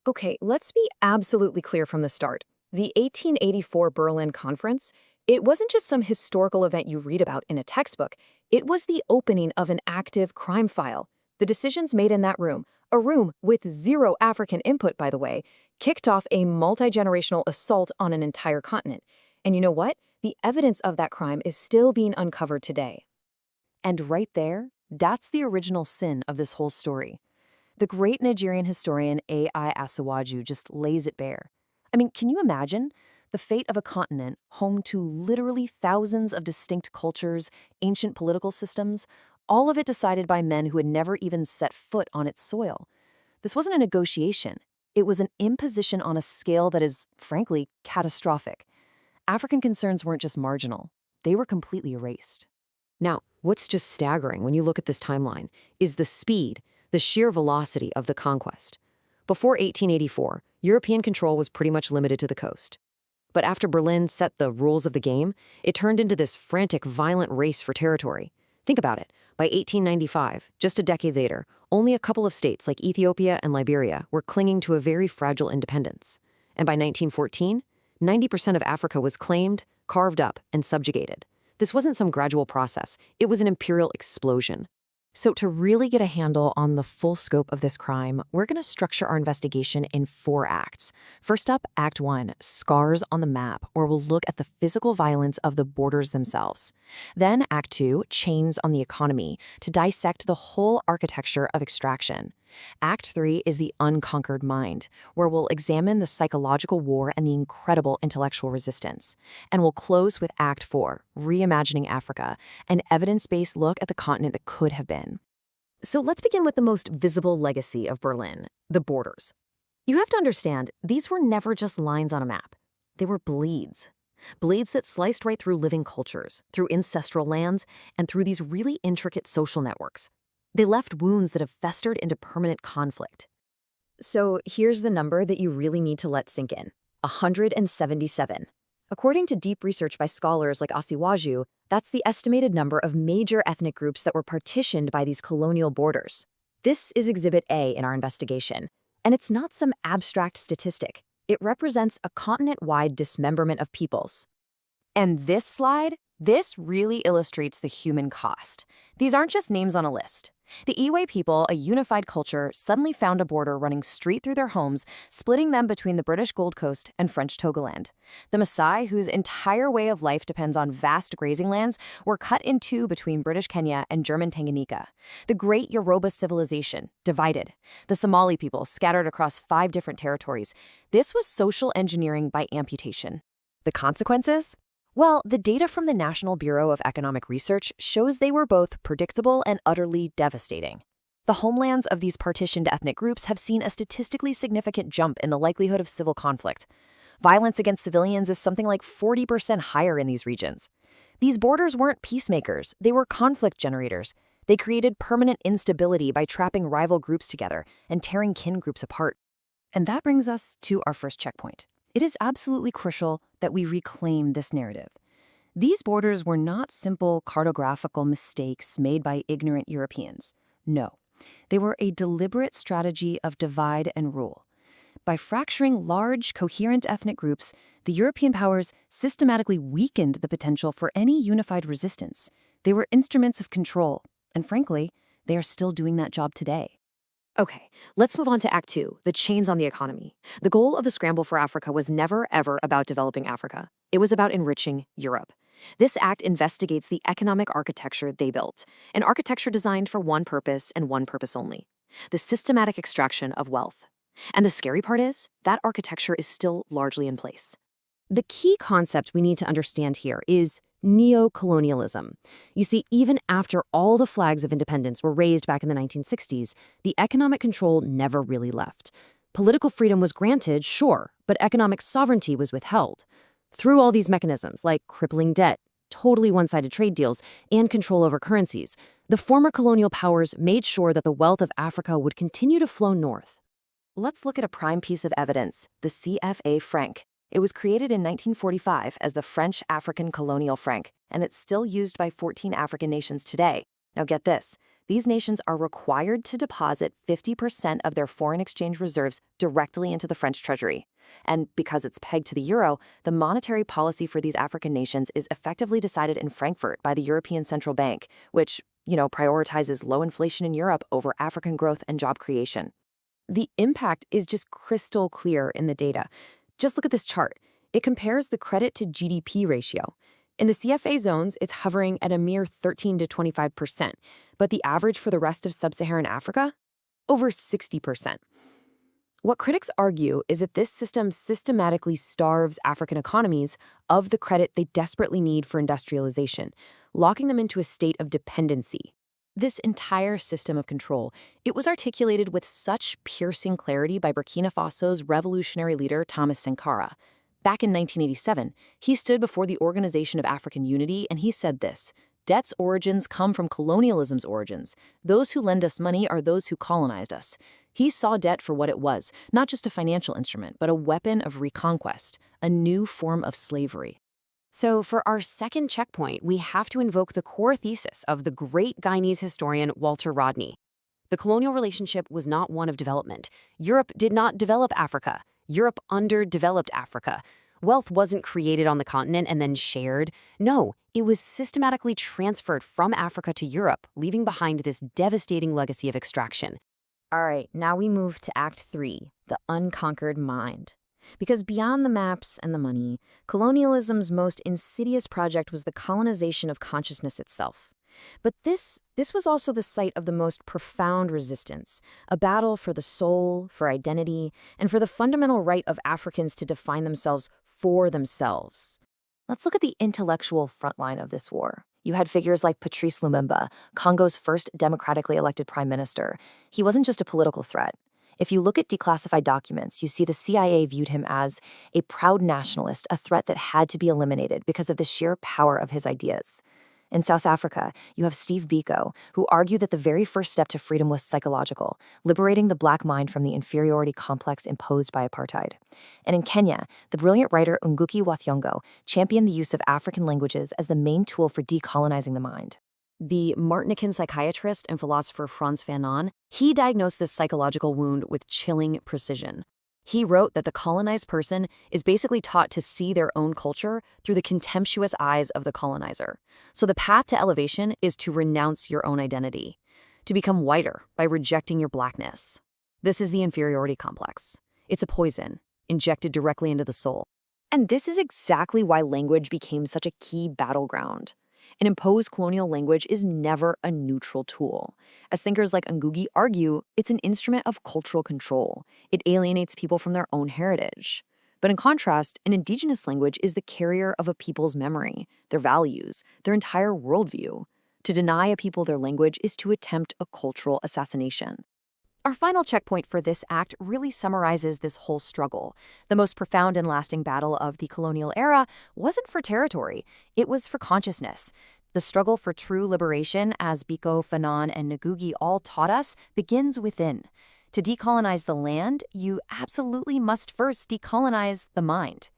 Okay, let's be absolutely clear from the start. The 1884 Berlin Conference, it wasn't just some historical event you read about in a textbook. It was the opening of an active crime file. The decisions made in that room, a room with zero African input, by the way, kicked off a multi-generational assault on an entire continent. And you know what? The evidence of that crime is still being uncovered today. And right there, that's the original sin of this whole story. The great Nigerian historian A.I. Asiwaju just lays it bare. I mean, can you imagine the fate of a continent home to literally thousands of distinct cultures, ancient political systems, all of it decided by men who had never even set foot on its soil? This wasn't a negotiation. It was an imposition on a scale that is, frankly, catastrophic. African concerns weren't just marginal. They were completely erased. Now, what's just staggering when you look at this timeline is the speed, the sheer velocity of the conquest. Before 1884, European control was pretty much limited to the coast. But after Berlin set the rules of the game, it turned into this frantic, violent race for territory. Think about it. By 1895, just a decade later, only a couple of states like Ethiopia and Liberia were clinging to a very fragile independence. And by 1914, 90% of Africa was claimed, carved up, and subjugated. This wasn't some gradual process. It was an imperial explosion. So to really get a handle on the full scope of this crime, we're going to structure our investigation in 4 acts. First up, Act 1, Scars on the Map, where we'll look at the physical violence of the borders themselves. Then Act 2, Chains on the Economy, to dissect the whole architecture of extraction. Act 3 is the Unconquered Mind, where we'll examine the psychological war and the incredible intellectual resistance. And we'll close with Act 4, Reimagining Africa, an evidence-based look at the continent that could have been. So let's begin with the most visible legacy of Berlin, the borders. You have to understand, these were never just lines on a map. They were bleeds. Bleeds that sliced right through living cultures, through ancestral lands, and through these really intricate social networks. They left wounds that have festered into permanent conflict. So here's the number that you really need to let sink in: 177. According to deep research by scholars like Asiwaju, that's the estimated number of major ethnic groups that were partitioned by these colonial borders. This is Exhibit A in our investigation, and it's not some abstract statistic. It represents a continent-wide dismemberment of peoples. And this slide, this really illustrates the human cost. These aren't just names on a list. The Iwe people, a unified culture, suddenly found a border running straight through their homes, splitting them between the British Gold Coast and French Togoland. The Maasai, whose entire way of life depends on vast grazing lands, were cut in two between British Kenya and German Tanganyika. The great Yoruba civilization, divided. The Somali people, scattered across 5 different territories. This was social engineering by amputation. The consequences? Well, the data from the National Bureau of Economic Research shows they were both predictable and utterly devastating. The homelands of these partitioned ethnic groups have seen a statistically significant jump in the likelihood of civil conflict. Violence against civilians is something like 40% higher in these regions. These borders weren't peacemakers, they were conflict generators. They created permanent instability by trapping rival groups together and tearing kin groups apart. And that brings us to our first checkpoint. It is absolutely crucial that we reclaim this narrative. These borders were not simple cartographical mistakes made by ignorant Europeans. No, they were a deliberate strategy of divide and rule. By fracturing large, coherent ethnic groups, the European powers systematically weakened the potential for any unified resistance. They were instruments of control, and frankly, they are still doing that job today. Okay, let's move on to Act 2, the chains on the economy. The goal of the scramble for Africa was never, ever about developing Africa. It was about enriching Europe. This act investigates the economic architecture they built, an architecture designed for one purpose and one purpose only: the systematic extraction of wealth. And the scary part is, that architecture is still largely in place. The key concept we need to understand here is neo-colonialism. You see, even after all the flags of independence were raised back in the 1960s, the economic control never really left. Political freedom was granted, sure, but economic sovereignty was withheld. Through all these mechanisms, like crippling debt, totally one-sided trade deals, and control over currencies, the former colonial powers made sure that the wealth of Africa would continue to flow north. Let's look at a prime piece of evidence, the CFA franc. It was created in 1945 as the French African colonial franc, and it's still used by 14 African nations today. Now get this, these nations are required to deposit 50% of their foreign exchange reserves directly into the French treasury. And because it's pegged to the euro, the monetary policy for these African nations is effectively decided in Frankfurt by the European Central Bank, which, prioritizes low inflation in Europe over African growth and job creation. The impact is just crystal clear in the data. Just look at this chart. It compares the credit to GDP ratio. In the CFA zones, it's hovering at a mere 13 to 25%, but the average for the rest of sub-Saharan Africa? Over 60%. What critics argue is that this system systematically starves African economies of the credit they desperately need for industrialization, locking them into a state of dependency. This entire system of control, it was articulated with such piercing clarity by Burkina Faso's revolutionary leader Thomas Sankara. Back in 1987, he stood before the Organization of African Unity and he said this: "Debt's origins come from colonialism's origins. Those who lend us money are those who colonized us." He saw debt for what it was, not just a financial instrument, but a weapon of reconquest, a new form of slavery. So for our second checkpoint, we have to invoke the core thesis of the great Guyanese historian Walter Rodney. The colonial relationship was not one of development. Europe did not develop Africa. Europe underdeveloped Africa. Wealth wasn't created on the continent and then shared. No, it was systematically transferred from Africa to Europe, leaving behind this devastating legacy of extraction. All right, now we move to Act 3, the unconquered mind. Because beyond the maps and the money, colonialism's most insidious project was the colonization of consciousness itself. But this was also the site of the most profound resistance, a battle for the soul, for identity, and for the fundamental right of Africans to define themselves for themselves. Let's look at the intellectual frontline of this war. You had figures like Patrice Lumumba, Congo's first democratically elected prime minister. He wasn't just a political threat. If you look at declassified documents, you see the CIA viewed him as a proud nationalist, a threat that had to be eliminated because of the sheer power of his ideas. In South Africa, you have Steve Biko, who argued that the very first step to freedom was psychological, liberating the black mind from the inferiority complex imposed by apartheid. And in Kenya, the brilliant writer Ngugi wa Thiong'o championed the use of African languages as the main tool for decolonizing the mind. The Martinican psychiatrist and philosopher Frantz Fanon, he diagnosed this psychological wound with chilling precision. He wrote that the colonized person is basically taught to see their own culture through the contemptuous eyes of the colonizer. So the path to elevation is to renounce your own identity, to become whiter by rejecting your blackness. This is the inferiority complex. It's a poison, injected directly into the soul. And this is exactly why language became such a key battleground. An imposed colonial language is never a neutral tool. As thinkers like Ngugi argue, it's an instrument of cultural control. It alienates people from their own heritage. But in contrast, an indigenous language is the carrier of a people's memory, their values, their entire worldview. To deny a people their language is to attempt a cultural assassination. Our final checkpoint for this act really summarizes this whole struggle. The most profound and lasting battle of the colonial era wasn't for territory, it was for consciousness. The struggle for true liberation, as Biko, Fanon, and Ngugi all taught us, begins within. To decolonize the land, you absolutely must first decolonize the mind.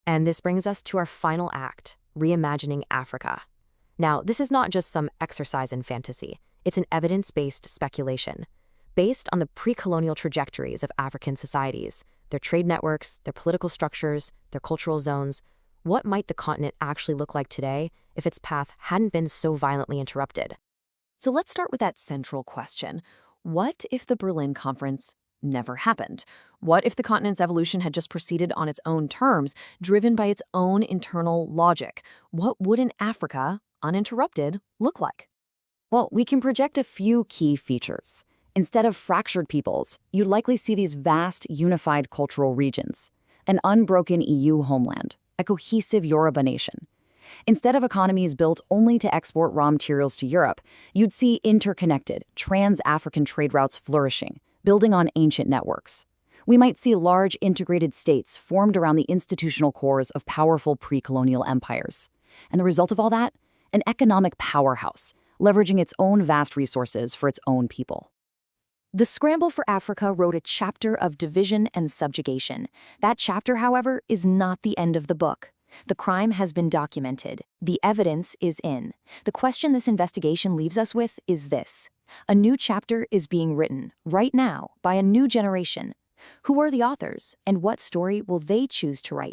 And this brings us to our final act, reimagining Africa. Now, this is not just some exercise in fantasy. It's an evidence-based speculation. Based on the pre-colonial trajectories of African societies, their trade networks, their political structures, their cultural zones, what might the continent actually look like today if its path hadn't been so violently interrupted? So let's start with that central question. What if the Berlin Conference never happened? What if the continent's evolution had just proceeded on its own terms, driven by its own internal logic? What would an Africa, uninterrupted, look like? Well, we can project a few key features. Instead of fractured peoples, you'd likely see these vast, unified cultural regions, an unbroken EU homeland, a cohesive Yoruba nation. Instead of economies built only to export raw materials to Europe, you'd see interconnected, trans-African trade routes flourishing, building on ancient networks. We might see large integrated states formed around the institutional cores of powerful pre-colonial empires. And the result of all that? An economic powerhouse, leveraging its own vast resources for its own people. The Scramble for Africa wrote a chapter of division and subjugation. That chapter, however, is not the end of the book. The crime has been documented. The evidence is in. The question this investigation leaves us with is this: A new chapter is being written, right now, by a new generation. Who are the authors, and what story will they choose to write?